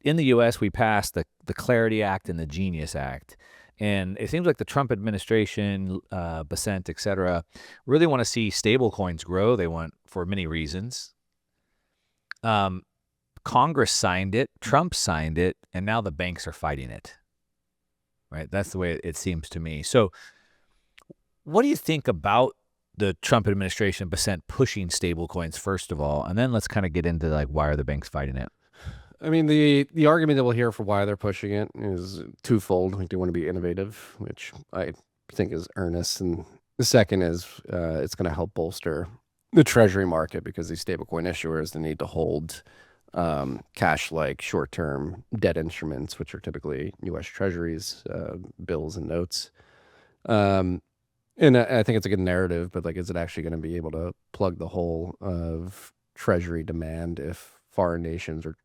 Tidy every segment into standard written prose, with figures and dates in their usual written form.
in the U.S., we passed the Clarity Act and the Genius Act. And it seems like the Trump administration, Bessent, et cetera, really want to see stablecoins grow. They want for many reasons. Congress signed it, Trump signed it, and now the banks are fighting it. Right? That's the way it seems to me. So what do you think about the Trump administration, Bessent, pushing stablecoins, first of all? And then let's kind of get into like, why are the banks fighting it? I mean, the argument that we'll hear for why they're pushing it is twofold. Like, they want to be innovative, which I think is earnest. And the second is it's going to help bolster the treasury market, because these stablecoin issuers, they need to hold cash-like short-term debt instruments, which are typically U.S. treasuries, bills and notes. And I think it's a good narrative, but like, is it actually going to be able to plug the hole of treasury demand if foreign nations are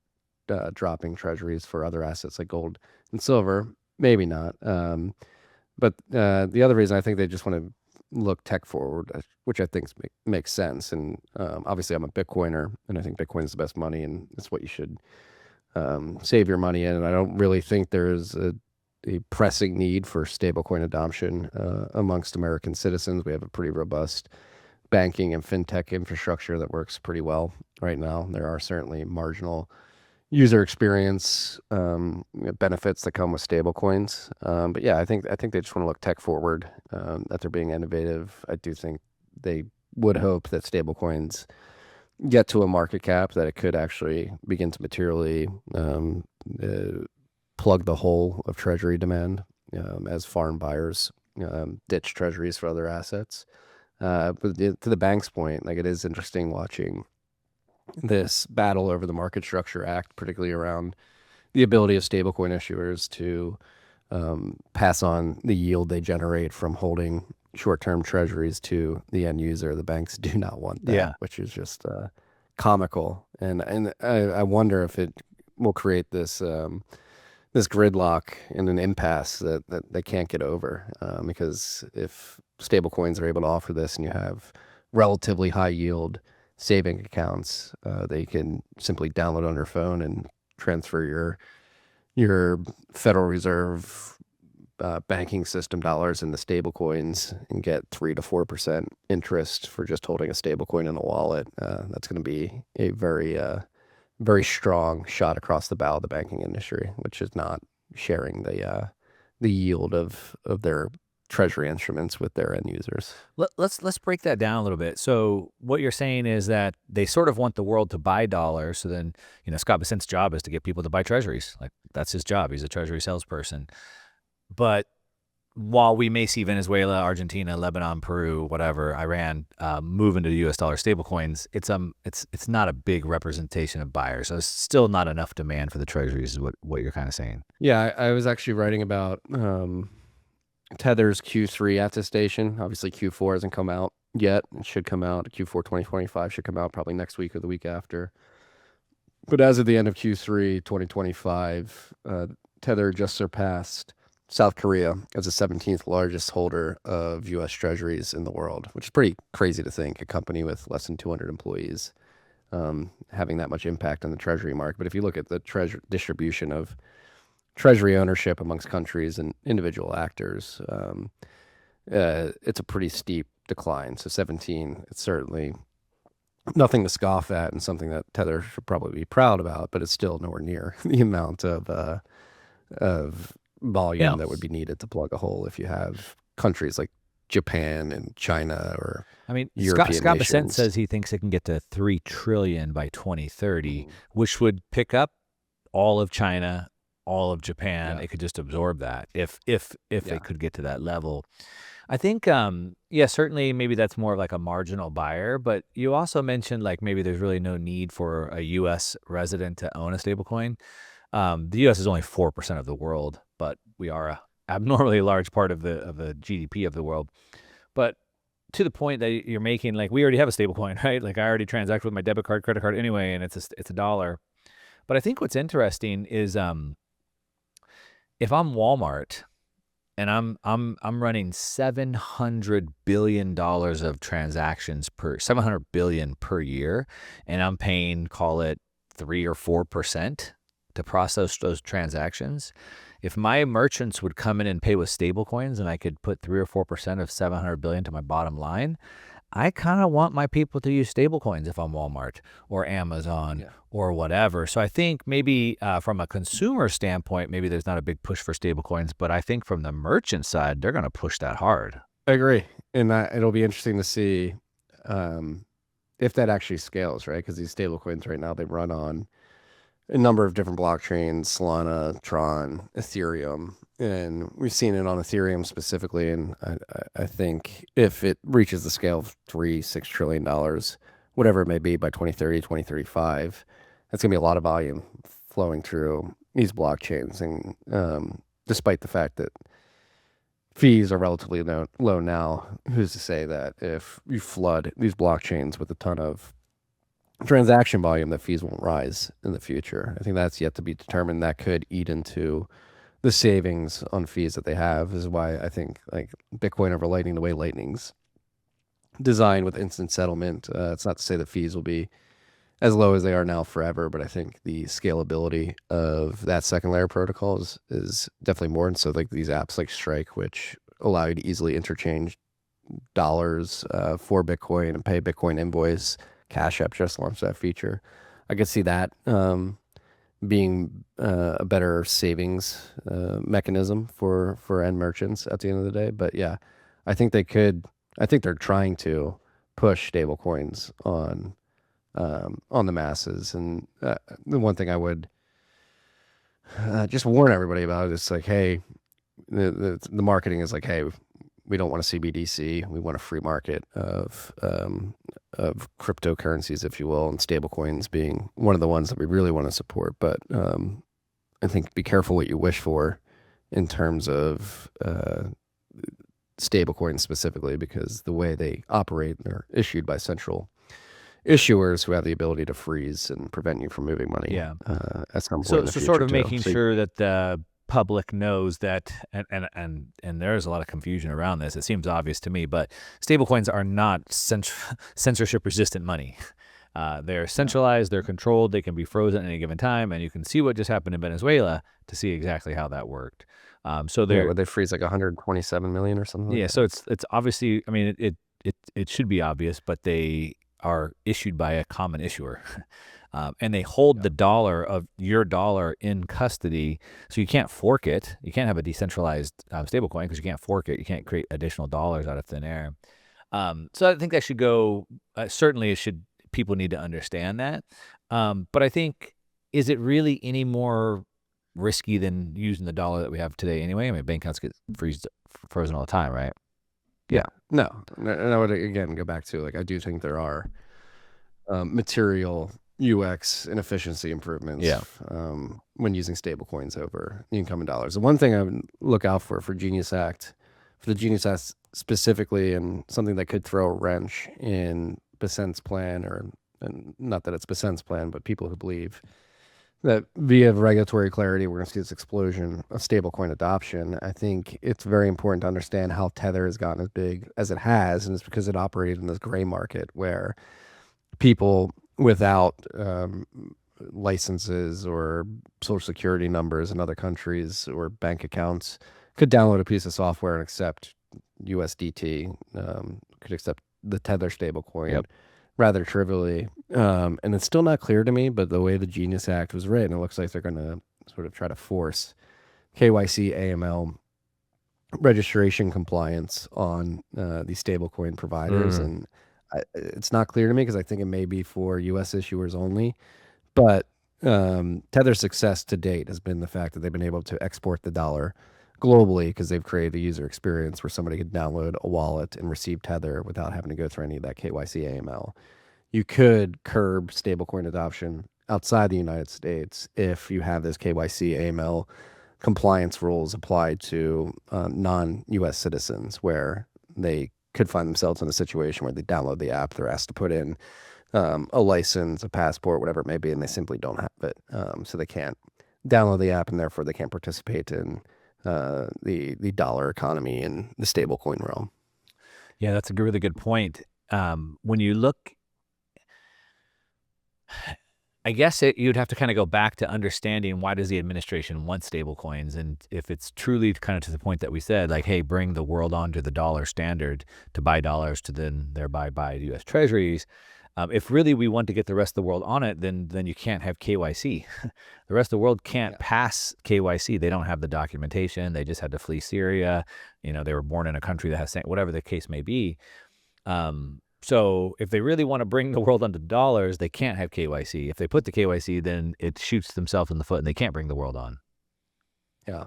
dropping treasuries for other assets like gold and silver? Maybe not. But the other reason, I think they just want to look tech forward, which I think makes sense. And obviously, I'm a Bitcoiner, and I think Bitcoin is the best money, and it's what you should save your money in. And I don't really think there's a pressing need for stablecoin adoption amongst American citizens. We have a pretty robust banking and fintech infrastructure that works pretty well right now. There are certainly marginal user experience benefits that come with stablecoins. But yeah, I think they just want to look tech forward, that they're being innovative. I do think they would hope that stablecoins get to a market cap that it could actually begin to materially plug the hole of treasury demand as foreign buyers ditch treasuries for other assets. But to the bank's point, like, it is interesting watching this battle over the Market Structure Act, particularly around the ability of stablecoin issuers to pass on the yield they generate from holding short-term treasuries to the end user. The banks do not want that, which is just comical. And I wonder if it will create this this gridlock and an impasse that they can't get over. Because if stablecoins are able to offer this, and you have relatively high yield saving accounts, they can simply download on your phone and transfer your Federal Reserve banking system dollars into stable coins and get 3 to 4% interest for just holding a stable coin in a wallet. That's going to be a very strong shot across the bow of the banking industry, which is not sharing the yield of their treasury instruments with their end users. Let's break that down a little bit. So what you're saying is that they sort of want the world to buy dollars. So then, Scott Bessent's job is to get people to buy treasuries. Like, that's his job. He's a treasury salesperson. But while we may see Venezuela, Argentina, Lebanon, Peru, whatever, Iran move into U.S. dollar stablecoins, it's not a big representation of buyers. So it's still not enough demand for the treasuries, is what you're kind of saying. Yeah, I was actually writing about Tether's Q3 attestation. Obviously, Q4 hasn't come out yet. It should come out. Q4 2025 should come out probably next week or the week after. But as of the end of Q3 2025, Tether just surpassed South Korea as the 17th largest holder of U.S. treasuries in the world, which is pretty crazy to think, a company with less than 200 employees having that much impact on the treasury market. But if you look at the distribution of treasury ownership amongst countries and individual actors, it's a pretty steep decline. So 17, it's certainly nothing to scoff at and something that Tether should probably be proud about, but it's still nowhere near the amount of volume that would be needed to plug a hole if you have countries like Japan and China or European Scott nations. Bessent says he thinks it can get to $3 trillion by 2030, which would pick up all of China, all of Japan. It could just absorb that if they could get to that level. I think, certainly maybe that's more of like a marginal buyer, but you also mentioned like maybe there's really no need for a U.S. resident to own a stablecoin. The U.S. is only 4% of the world, but we are a abnormally large part of the GDP of the world. But to the point that you're making, like, we already have a stablecoin, right? Like, I already transact with my debit card, credit card anyway, and it's a dollar. But I think what's interesting is if I'm Walmart and I'm running $700 billion of transactions $700 billion per year, and I'm paying, call it 3 or 4% to process those transactions. If my merchants would come in and pay with stablecoins and I could put 3 or 4% of 700 billion to my bottom line, I kind of want my people to use stablecoins if I'm Walmart or Amazon or whatever. So I think maybe from a consumer standpoint, maybe there's not a big push for stablecoins, but I think from the merchant side, they're going to push that hard. I agree. And it'll be interesting to see if that actually scales, right? Because these stablecoins right now, they run on a number of different blockchains, Solana, Tron, Ethereum. And we've seen it on Ethereum specifically. And I think if it reaches the scale of $6 trillion, whatever it may be by 2030, 2035, that's going to be a lot of volume flowing through these blockchains. And despite the fact that fees are relatively low now, who's to say that if you flood these blockchains with a ton of transaction volume, that fees won't rise in the future? I think that's yet to be determined. That could eat into the savings on fees that they have. This is why I think like Bitcoin over Lightning, the way Lightning's designed with instant settlement, it's not to say the fees will be as low as they are now forever, but I think the scalability of that second layer protocol is definitely more. And so like these apps like Strike, which allow you to easily interchange dollars for Bitcoin and pay Bitcoin invoice. Cash App just launched that feature. I could see that being a better savings mechanism for end merchants at the end of the day. But yeah, I think they're trying to push stable coins on the masses. And the one thing I would just warn everybody about is like, hey, the marketing is like, hey, we don't want a CBDC. We want a free market of cryptocurrencies, if you will, and stablecoins being one of the ones that we really want to support. But I think be careful what you wish for in terms of stablecoins specifically, because the way they operate, they're issued by central issuers who have the ability to freeze and prevent you from moving money. At some point in the future, sort of making sure that the public knows that, and there's a lot of confusion around this. It seems obvious to me, but stablecoins are not censorship resistant money. They're centralized, they're controlled, they can be frozen at any given time, and you can see what just happened in Venezuela to see exactly how that worked. So they freeze like 127 million or something. Yeah, so it's obviously, I mean, it should be obvious, but they are issued by a common issuer. And they hold the dollar of your dollar in custody, so you can't fork it. You can't have a decentralized stablecoin because you can't fork it. You can't create additional dollars out of thin air. So I think that should go. Certainly, people need to understand that. But I think, is it really any more risky than using the dollar that we have today anyway? I mean, bank accounts get frozen all the time, right? Yeah. No. And I would again go back to, like, I do think there are material UX and efficiency improvements when using stable coins over the incumbent dollars. The one thing I would look out for the Genius Act specifically, and something that could throw a wrench in Besant's plan, and not that it's Besant's plan, but people who believe that via regulatory clarity, we're going to see this explosion of stablecoin adoption. I think it's very important to understand how Tether has gotten as big as it has, and it's because it operated in this gray market where people without licenses or social security numbers in other countries or bank accounts could download a piece of software and accept USDT, could accept the Tether stablecoin rather trivially. And it's still not clear to me, but the way the Genius Act was written, it looks like they're going to sort of try to force KYC, AML registration compliance on these stablecoin providers. And it's not clear to me because I think it may be for U.S. issuers only. But Tether's success to date has been the fact that they've been able to export the dollar globally because they've created a user experience where somebody could download a wallet and receive Tether without having to go through any of that KYC AML. You could curb stablecoin adoption outside the United States if you have this KYC AML compliance rules applied to non-U.S. citizens, where they could find themselves in a situation where they download the app, they're asked to put in a license, a passport, whatever it may be, and they simply don't have it. So they can't download the app, and therefore they can't participate in the dollar economy and the stablecoin realm. Yeah, that's a really good point. When you look, I guess you'd have to kind of go back to understanding why does the administration want stablecoins, and if it's truly kind of to the point that we said, like, hey, bring the world onto the dollar standard to buy dollars to then thereby buy U.S. Treasuries. If really we want to get the rest of the world on it, then you can't have KYC. The rest of the world can't pass KYC. They don't have the documentation. They just had to flee Syria. They were born in a country that has whatever the case may be. So if they really want to bring the world onto dollars, they can't have KYC. If they put the KYC, then it shoots themselves in the foot and they can't bring the world on. Yeah.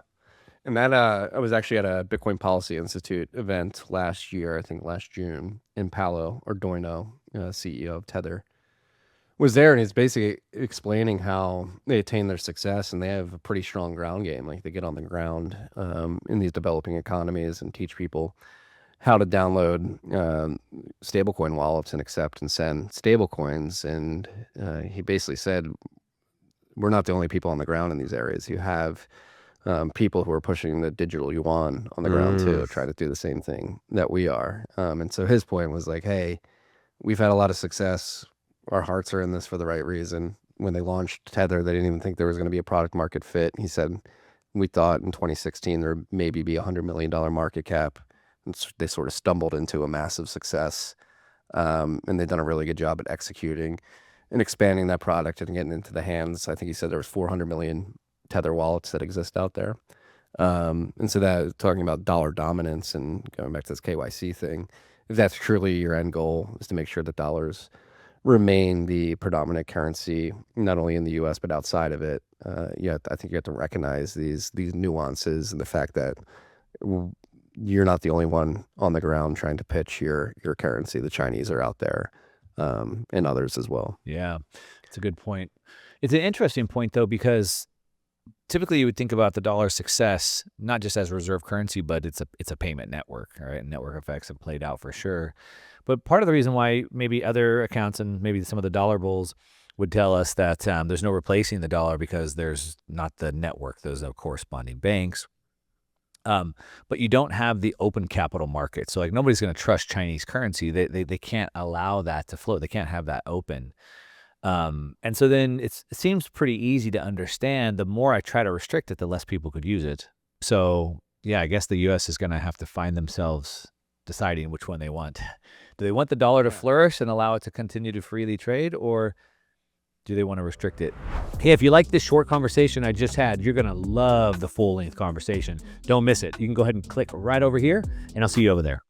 And that I was actually at a Bitcoin Policy Institute event last year, I think last June, in Paolo Ordoino, CEO of Tether, was there, and he's basically explaining how they attain their success, and they have a pretty strong ground game. Like, they get on the ground in these developing economies and teach people how to download stablecoin wallets and accept and send stablecoins. And he basically said, we're not the only people on the ground in these areas. You have people who are pushing the digital yuan on the ground too, trying to do the same thing that we are. And so his point was like, hey, we've had a lot of success. Our hearts are in this for the right reason. When they launched Tether, they didn't even think there was going to be a product market fit. He said, we thought in 2016 there would maybe be $100 million market cap. And they sort of stumbled into a massive success. And they've done a really good job at executing and expanding that product and getting into the hands. I think he said there was 400 million Tether wallets that exist out there. And so that, talking about dollar dominance and going back to this KYC thing, if that's truly your end goal, is to make sure that dollars remain the predominant currency, not only in the U.S. but outside of it. I think you have to recognize these nuances and the fact that you're not the only one on the ground trying to pitch your currency. The Chinese are out there, and others as well. Yeah, it's a good point. It's an interesting point, though, because typically you would think about the dollar's success not just as a reserve currency, but it's a payment network, right? Network effects have played out for sure. But part of the reason why maybe other accounts and maybe some of the dollar bulls would tell us that there's no replacing the dollar because there's not the network, there's no corresponding banks. But you don't have the open capital market. So like nobody's going to trust Chinese currency. They can't allow that to float. They can't have that open. And so then it seems pretty easy to understand. The more I try to restrict it, the less people could use it. So yeah, I guess the U.S. is going to have to find themselves deciding which one they want. Do they want the dollar to flourish and allow it to continue to freely trade, or do they want to restrict it? Hey, if you like this short conversation I just had, you're going to love the full-length conversation. Don't miss it. You can go ahead and click right over here, and I'll see you over there.